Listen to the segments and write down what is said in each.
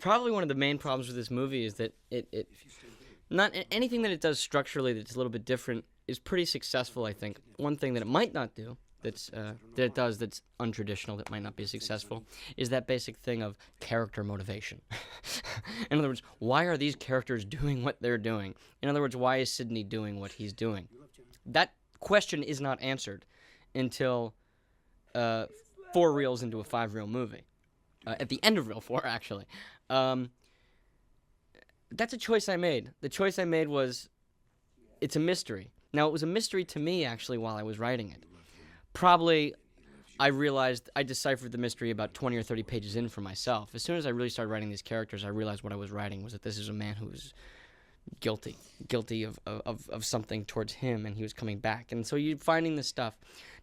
probably one of the main problems with this movie is that it not anything that it does structurally that's a little bit different is pretty successful, I think. One thing that it might not do that it does that's untraditional, that might not be successful, is that basic thing of character motivation. In other words, why are these characters doing what they're doing? In other words, why is Sidney doing what he's doing? That question is not answered until 4 reels into a 5-reel movie. At the end of reel 4, actually. That's a choice I made. The choice I made was, it's a mystery. Now, it was a mystery to me, actually, while I was writing it. Probably, I deciphered the mystery about 20 or 30 pages in for myself. As soon as I really started writing these characters, I realized what I was writing was that this is a man who was guilty of something towards him, and he was coming back. And so you're finding this stuff.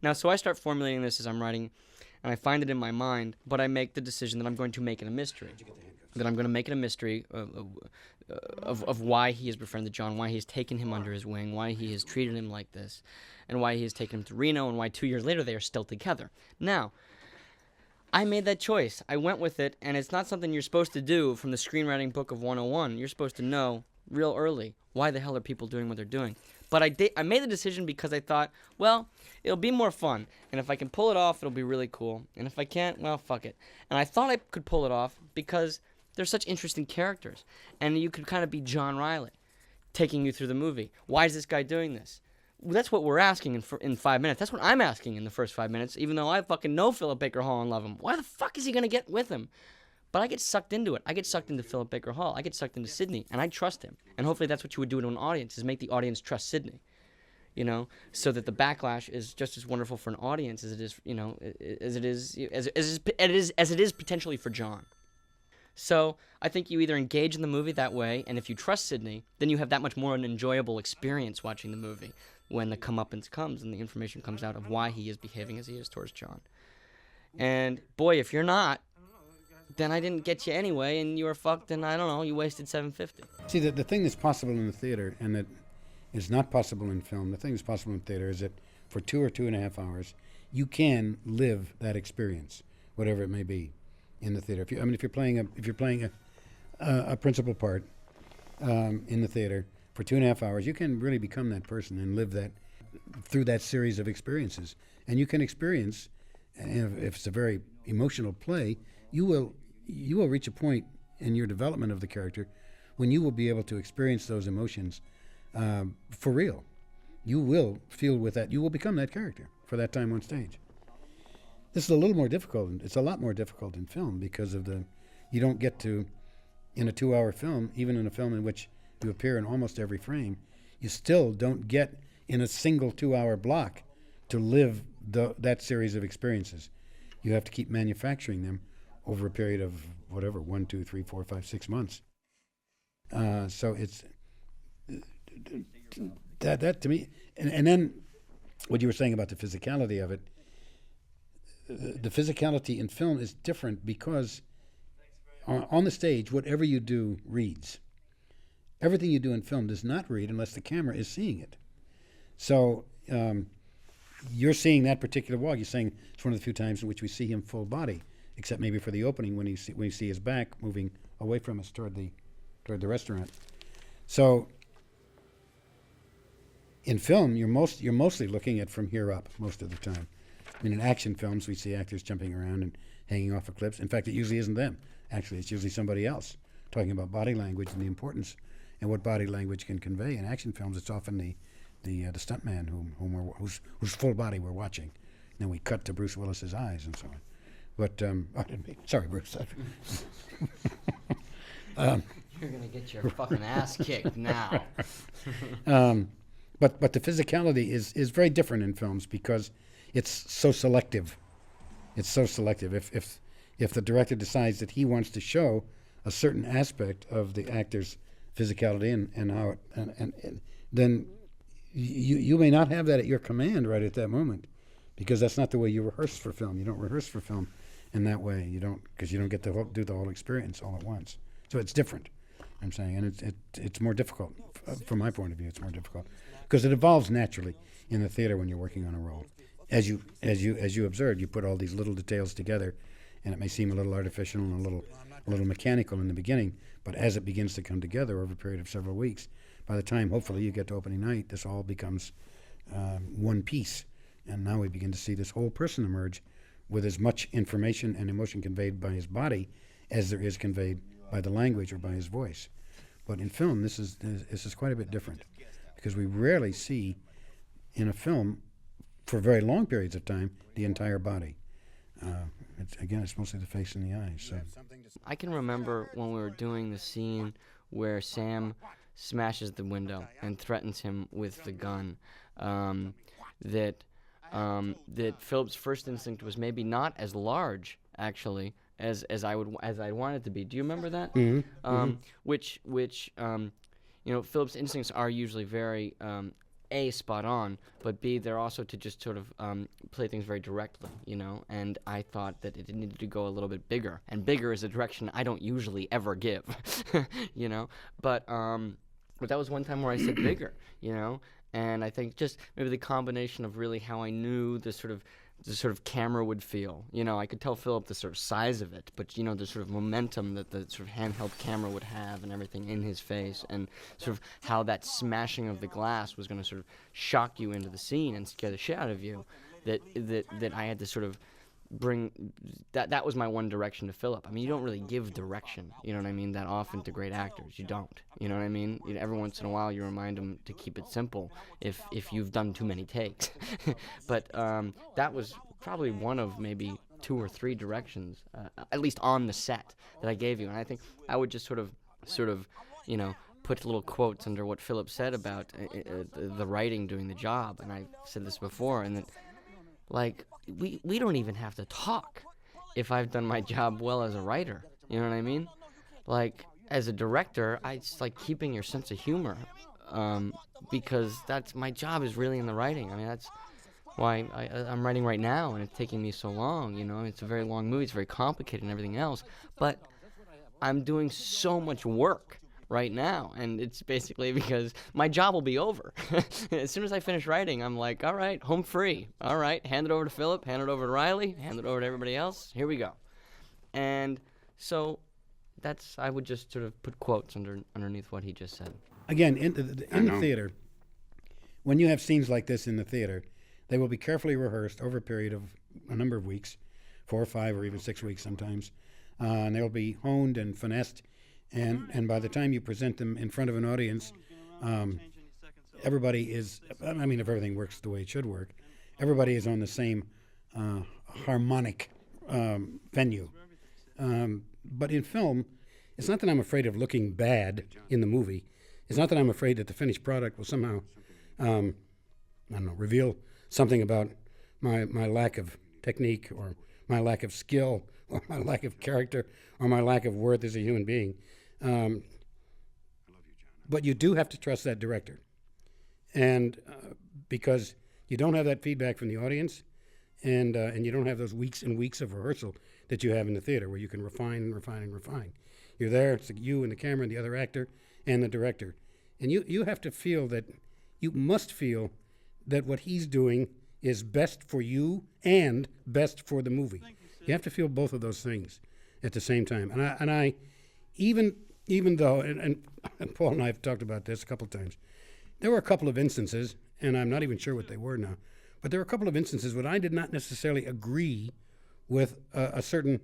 Now, so I start formulating this as I'm writing, and I find it in my mind, but I make the decision that I'm going to make it a mystery. That I'm going to make it a mystery of why he has befriended John, why he has taken him under his wing, why he has treated him like this, and why he has taken him to Reno, and why 2 years later they are still together. Now, I made that choice. I went with it, and it's not something you're supposed to do from the screenwriting book of 101. You're supposed to know real early why the hell are people doing what they're doing. But I made the decision because I thought, well, it'll be more fun, and if I can pull it off, it'll be really cool, and if I can't, well, fuck it. And I thought I could pull it off because they're such interesting characters, and you could kind of be John Riley, taking you through the movie. Why is this guy doing this? Well, that's what we're asking in 5 minutes. That's what I'm asking in the first 5 minutes, even though I fucking know Philip Baker Hall and love him. Why the fuck is he gonna get with him? But I get sucked into it. I get sucked into Philip Baker Hall. I get sucked into Sidney, and I trust him. And hopefully that's what you would do to an audience, is make the audience trust Sidney, you know, so that the backlash is just as wonderful for an audience as it is, you know, as it is potentially for John. So I think you either engage in the movie that way, and if you trust Sidney, then you have that much more an enjoyable experience watching the movie when the comeuppance comes and the information comes out of why he is behaving as he is towards John. And boy, if you're not, then I didn't get you anyway, and you were fucked, and I don't know, you wasted $750. See, the thing that's possible in the theater and that is not possible in film, the thing that's possible in theater is that for 2 or 2.5 hours, you can live that experience, whatever it may be, in the theater. If you're playing a principal part in the theater for 2.5 hours, you can really become that person and live that through that series of experiences. And you can experience, if it's a very emotional play, you will reach a point in your development of the character when you will be able to experience those emotions for real. You will feel with that. You will become that character for that time on stage. This is a little more difficult. It's a lot more difficult in film because of you don't get to, in a 2-hour film, even in a film in which you appear in almost every frame, you still don't get in a single 2-hour block to live that series of experiences. You have to keep manufacturing them over a period of whatever, 1, 2, 3, 4, 5, 6 months. So it's that to me, and then what you were saying about the physicality of it. The physicality in film is different because on the stage, whatever you do reads. Everything you do in film does not read unless the camera is seeing it. So you're seeing that particular walk. You're saying it's one of the few times in which we see him full body, except maybe for the opening when you see his back moving away from us toward the restaurant. So in film, you're mostly looking at from here up most of the time. I mean, in action films, we see actors jumping around and hanging off of cliffs. In fact, it usually isn't them. Actually, it's usually somebody else talking about body language and the importance and what body language can convey. In action films, it's often the stuntman whose full body we're watching. And then we cut to Bruce Willis's eyes and so on. But sorry, Bruce. You're gonna get your fucking ass kicked now. But the physicality is very different in films because it's so selective. It's so selective. If the director decides that he wants to show a certain aspect of the actor's physicality and how it, and then you may not have that at your command right at that moment, because that's not the way you rehearse for film. You don't rehearse for film in that way. You don't, because you don't get to do the whole experience all at once. So it's different, I'm saying, and it's more difficult from my point of view. It's more difficult because it evolves naturally in the theater when you're working on a role. As you observed, you put all these little details together, and it may seem a little artificial and a a little mechanical in the beginning, but as it begins to come together over a period of several weeks, by the time hopefully you get to opening night, this all becomes one piece. And now we begin to see this whole person emerge with as much information and emotion conveyed by his body as there is conveyed by the language or by his voice. But in film, this is quite a bit different, because we rarely see in a film for very long periods of time the entire body. It's mostly the face and the eyes. So. I can remember when we were doing the scene where Sam smashes the window and threatens him with the gun, that Philip's first instinct was maybe not as large, actually, as I want it to be. Do you remember that? Mm-hmm. Which Philip's instincts are usually very A, spot on, but B, they're also to just sort of play things very directly, and I thought that it needed to go a little bit bigger, and bigger is a direction I don't usually ever give, but that was one time where I said bigger, and I think just maybe the combination of really how I knew the sort of camera would feel. I could tell Philip the sort of size of it, but the sort of momentum that the sort of handheld camera would have and everything in his face, and sort of how that smashing of the glass was going to sort of shock you into the scene and scare the shit out of you. That I had to sort of bring that was my one direction to Philip. I mean, you don't really give direction, that often to great actors. You don't, every once in a while you remind them to keep it simple if you've done too many takes. But that was probably one of maybe 2 or 3 directions, at least on the set, that I gave you. And I think I would just sort of put little quotes under what Philip said about the writing doing the job. And I said this before, and that like we don't even have to talk if I've done my job well as a writer. You know what I mean? Like, as a director, I just like keeping your sense of humor, because that's my job is really in the writing. I mean, that's why I'm writing right now, and it's taking me so long. It's a very long movie, it's very complicated and everything else, but I'm doing so much work right now, and it's basically because my job will be over. As soon as I finish writing, I'm like, all right, home free. All right, hand it over to Philip, hand it over to Riley, hand it over to everybody else. Here we go. And so I would just sort of put quotes underneath what he just said. Again, in the theater, when you have scenes like this in the theater, they will be carefully rehearsed over a period of a number of weeks, 4 or 5 or even 6 weeks sometimes, and they will be honed and finessed. And by the time you present them in front of an audience, everybody is, I mean, if everything works the way it should work, everybody is on the same harmonic venue. But in film, it's not that I'm afraid of looking bad in the movie. It's not that I'm afraid that the finished product will somehow, reveal something about my lack of technique, or my lack of skill, or my lack of character, or my lack of worth as a human being. But you do have to trust that director, and because you don't have that feedback from the audience, and you don't have those weeks and weeks of rehearsal that you have in the theater, where you can refine and refine and refine. You're there, it's you and the camera and the other actor and the director, and you have to feel that, you must feel that what he's doing is best for you and best for the movie. You have to feel both of those things at the same time. And I even though, and Paul and I have talked about this a couple of times, there were a couple of instances, and I'm not even sure what they were now, but there were a couple of instances when I did not necessarily agree with a certain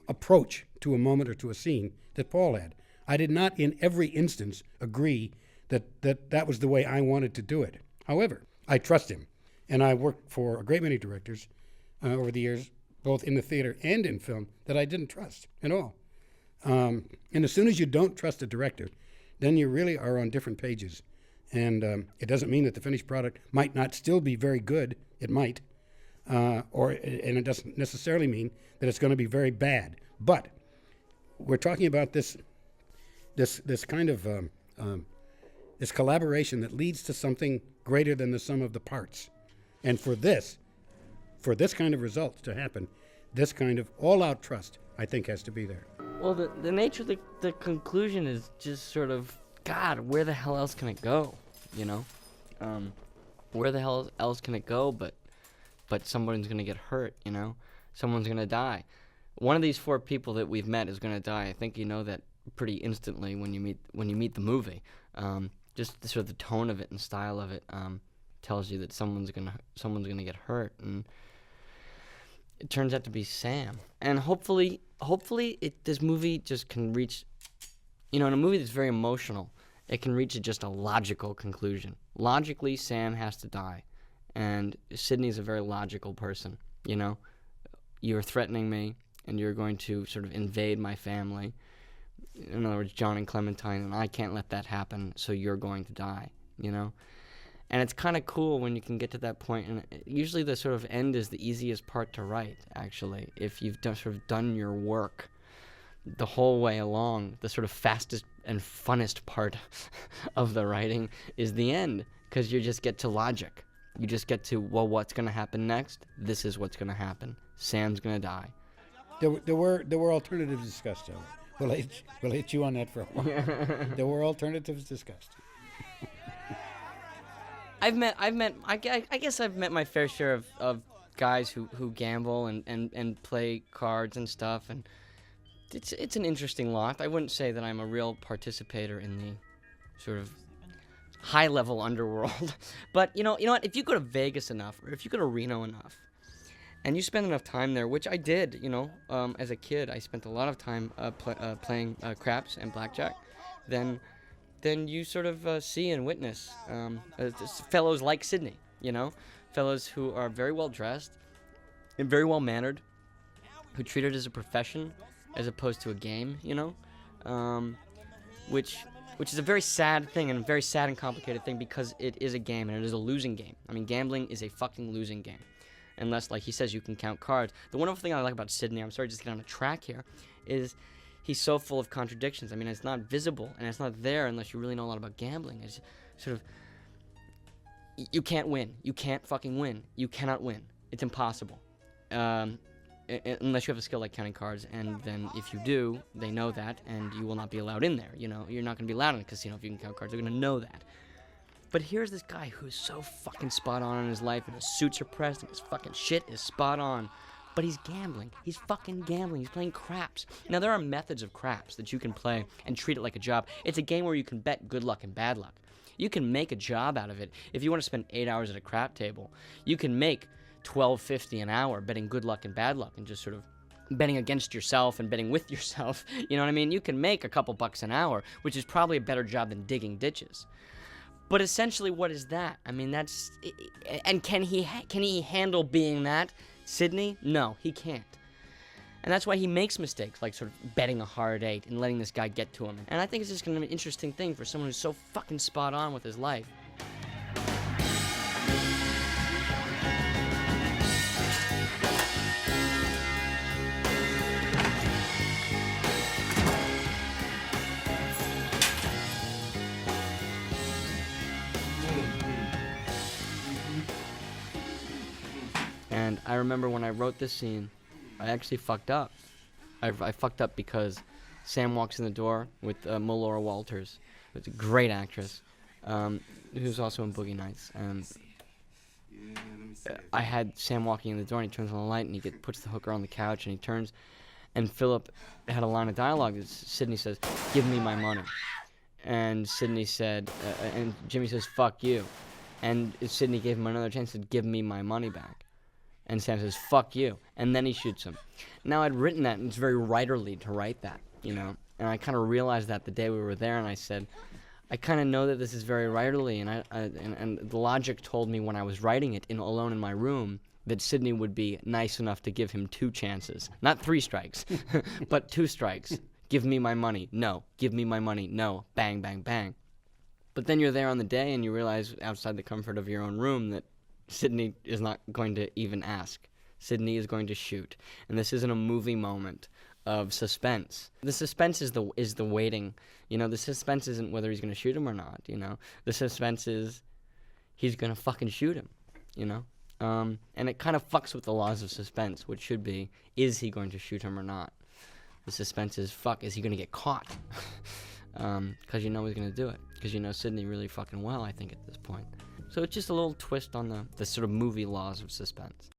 approach to a moment or to a scene that Paul had. I did not in every instance agree that was the way I wanted to do it. However, I trust him, and I worked for a great many directors over the years, both in the theater and in film, that I didn't trust at all. And as soon as you don't trust a director, then you really are on different pages. And it doesn't mean that the finished product might not still be very good. It might. And it doesn't necessarily mean that it's going to be very bad. But we're talking about this kind of this collaboration that leads to something greater than the sum of the parts. And for this kind of result to happen, this kind of all-out trust, I think, has to be there. Well, the nature of the conclusion is just sort of, God, where the hell else can it go? Where the hell else can it go but someone's going to get hurt, someone's going to die. one of these 4 people that we've met is going to die. I think you know that pretty instantly when you meet the movie. Just the, sort of the tone of it and style of it tells you that someone's gonna get hurt, and it turns out to be Sam. And hopefully this movie just can reach, in a movie that's very emotional, it can reach just a logical conclusion. Logically, Sam has to die, and Sydney's a very logical person. You're threatening me, and you're going to sort of invade my family. In other words, John and Clementine, and I can't let that happen, so you're going to die, And it's kind of cool when you can get to that point, and usually the sort of end is the easiest part to write, actually. If you've sort of done your work the whole way along, the sort of fastest and funnest part of the writing is the end, because you just get to logic. You just get to, well, what's going to happen next? This is what's going to happen. Sam's going to die. There were alternatives discussed, Joe. We'll hit you on that for a while. There were alternatives discussed. I guess I've met my fair share of guys who gamble and play cards and stuff, and it's an interesting lot. I wouldn't say that I'm a real participator in the sort of high level underworld, but you know what? If you go to Vegas enough, or if you go to Reno enough, and you spend enough time there, which I did, as a kid, I spent a lot of time playing craps and blackjack, then you sort of see and witness fellows like Sydney, fellows who are very well dressed and very well mannered, who treat it as a profession as opposed to a game, which is a very sad thing, and a very sad and complicated thing, because it is a game, and it is a losing game. I mean, gambling is a fucking losing game. Unless, like he says, you can count cards. The wonderful thing I like about Sydney, I'm sorry to just get on a track here, is he's so full of contradictions. I mean, it's not visible, and it's not there unless you really know a lot about gambling. It's sort of, you can't win. You can't fucking win. You cannot win. It's impossible. Unless you have a skill like counting cards, and then if you do, they know that, and you will not be allowed in there. You're not going to be allowed in a casino if you can count cards. They're going to know that. But here's this guy who's so fucking spot on in his life, and his suits are pressed, and his fucking shit is spot on. But he's gambling. He's fucking gambling. He's playing craps. Now, there are methods of craps that you can play and treat it like a job. It's a game where you can bet good luck and bad luck. You can make a job out of it. If you want to spend 8 hours at a crap table, you can make $12.50 an hour betting good luck and bad luck, and just sort of betting against yourself and betting with yourself. You know what I mean? You can make a couple bucks an hour, which is probably a better job than digging ditches. But essentially, what is that? I mean, that's... And can he handle being that? Sydney? No, he can't. And that's why he makes mistakes, like sort of betting a hard 8 and letting this guy get to him. And I think it's just going to be an interesting thing for someone who's so fucking spot on with his life. And I remember when I wrote this scene, I actually fucked up. I fucked up because Sam walks in the door with Melora Walters, who's a great actress, who's also in Boogie Nights. And I had Sam walking in the door, and he turns on the light, and he puts the hooker on the couch, and he turns, and Philip had a line of dialogue that Sydney says, "Give me my money." And Sydney said, and Jimmy says, "Fuck you." And Sydney gave him another chance, said, "Give me my money back." And Sam says, "Fuck you." And then he shoots him. Now, I'd written that, and it's very writerly to write that, And I kind of realized that the day we were there, and I said, I kind of know that this is very writerly, and the logic told me when I was writing it alone in my room that Sydney would be nice enough to give him 2 chances. Not 3 strikes, but 2 strikes. Give me my money. No. Give me my money. No. Bang, bang, bang. But then you're there on the day, and you realize outside the comfort of your own room that Sydney is not going to even ask. Sydney is going to shoot. And this isn't a movie moment of suspense. The suspense is the waiting. The suspense isn't whether he's going to shoot him or not, The suspense is he's going to fucking shoot him, And it kind of fucks with the laws of suspense, which should be, is he going to shoot him or not? The suspense is, is he going to get caught? Because he's going to do it. Because Sydney really fucking well, I think, at this point. So it's just a little twist on the sort of movie laws of suspense.